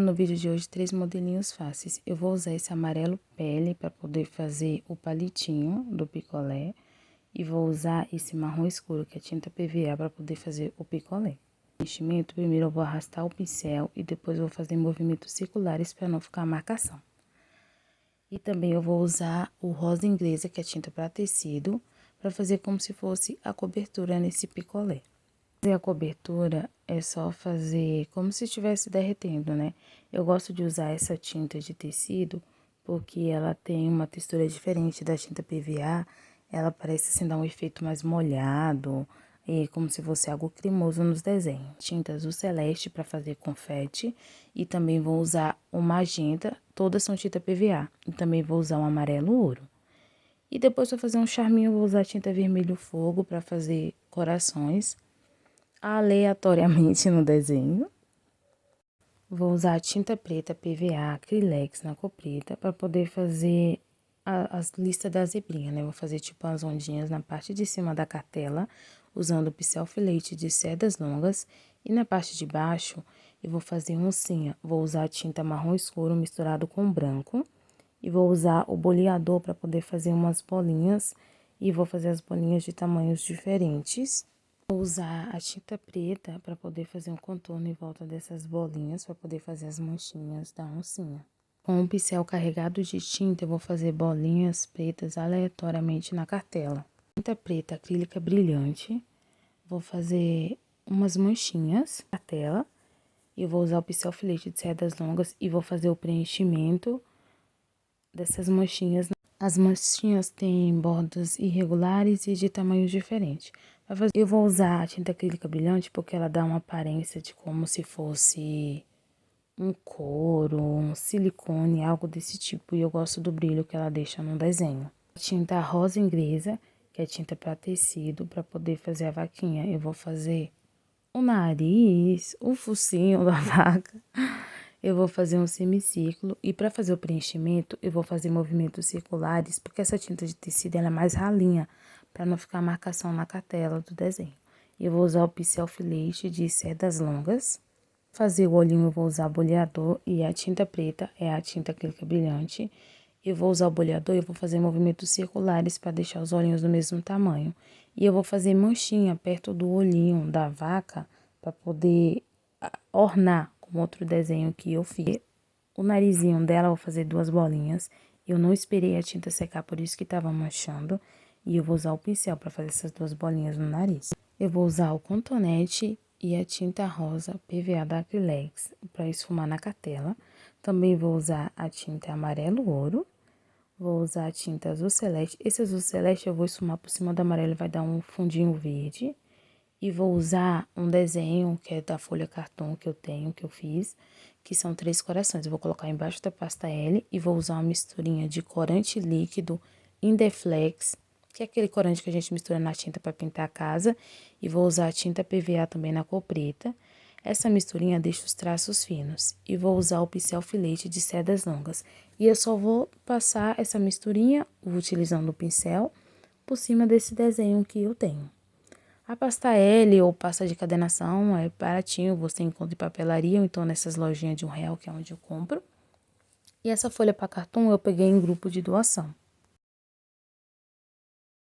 No vídeo de hoje, 3 modelinhos fáceis. Eu vou usar esse amarelo pele para poder fazer o palitinho do picolé. E vou usar esse marrom escuro, que é tinta PVA, para poder fazer o picolé. Preenchimento, primeiro eu vou arrastar o pincel e depois eu vou fazer movimentos circulares para não ficar marcação. E também eu vou usar o rosa inglesa, que é tinta para tecido, para fazer como se fosse a cobertura nesse picolé. Fazer a cobertura é só fazer como se estivesse derretendo, né? Eu gosto de usar essa tinta de tecido porque ela tem uma textura diferente da tinta PVA. Ela parece assim dar um efeito mais molhado e como se fosse algo cremoso nos desenhos. Tinta azul celeste para fazer confete e também vou usar o magenta, todas são tinta PVA. E também vou usar o amarelo ouro. E depois para fazer um charminho, vou usar tinta vermelho fogo para fazer corações aleatoriamente no desenho. Vou usar a tinta preta PVA Acrylex na cor preta para poder fazer as listas da zebrinha, né? Vou fazer tipo as ondinhas na parte de cima da cartela, usando o pincel filete de cerdas longas. E na parte de baixo, eu vou fazer oncinha. Vou usar a tinta marrom escuro misturado com branco. E vou usar o boleador para poder fazer umas bolinhas. E vou fazer as bolinhas de tamanhos diferentes. Vou usar a tinta preta para poder fazer um contorno em volta dessas bolinhas, para poder fazer as manchinhas da oncinha. Com o pincel carregado de tinta, eu vou fazer bolinhas pretas aleatoriamente na cartela. Tinta preta acrílica brilhante, vou fazer umas manchinhas na cartela. E eu vou usar o pincel filete de cerdas longas e vou fazer o preenchimento dessas manchinhas. As manchinhas têm bordas irregulares e de tamanhos diferentes. Eu vou usar a tinta acrílica brilhante porque ela dá uma aparência de como se fosse um couro, um silicone, algo desse tipo. E eu gosto do brilho que ela deixa no desenho. A tinta rosa inglesa, que é tinta para tecido, para poder fazer a vaquinha. Eu vou fazer o nariz, o focinho da vaca. Eu vou fazer um semicírculo e para fazer o preenchimento, eu vou fazer movimentos circulares, porque essa tinta de tecido ela é mais ralinha, para não ficar marcação na cartela do desenho. Eu vou usar o pincel filete de cerdas longas. Fazer o olhinho eu vou usar boleador e a tinta preta é a tinta acrílica brilhante. Eu vou usar o boleador e eu vou fazer movimentos circulares para deixar os olhinhos do mesmo tamanho. E eu vou fazer manchinha perto do olhinho da vaca para poder ornar com outro desenho que eu fiz. O narizinho dela eu vou fazer 2 bolinhas. Eu não esperei a tinta secar, por isso que tava manchando. E eu vou usar o pincel para fazer essas 2 bolinhas no nariz. Eu vou usar o contonete e a tinta rosa PVA da Acrylex para esfumar na cartela. Também vou usar a tinta amarelo ouro. Vou usar a tinta azul celeste. Esse azul celeste eu vou esfumar por cima do amarelo e vai dar um fundinho verde. E vou usar um desenho que é da folha cartão que eu tenho, que eu fiz, que são 3 corações. Eu vou colocar embaixo da pasta L e vou usar uma misturinha de corante líquido Indeflex, que é aquele corante que a gente mistura na tinta para pintar a casa. E vou usar a tinta PVA também na cor preta. Essa misturinha deixa os traços finos. E vou usar o pincel filete de cerdas longas. E eu só vou passar essa misturinha, utilizando o pincel, por cima desse desenho que eu tenho. A pasta L ou pasta de cadernação é baratinho, você encontra em papelaria ou então nessas lojinhas de R$1, que é onde eu compro. E essa folha para cartão eu peguei em grupo de doação.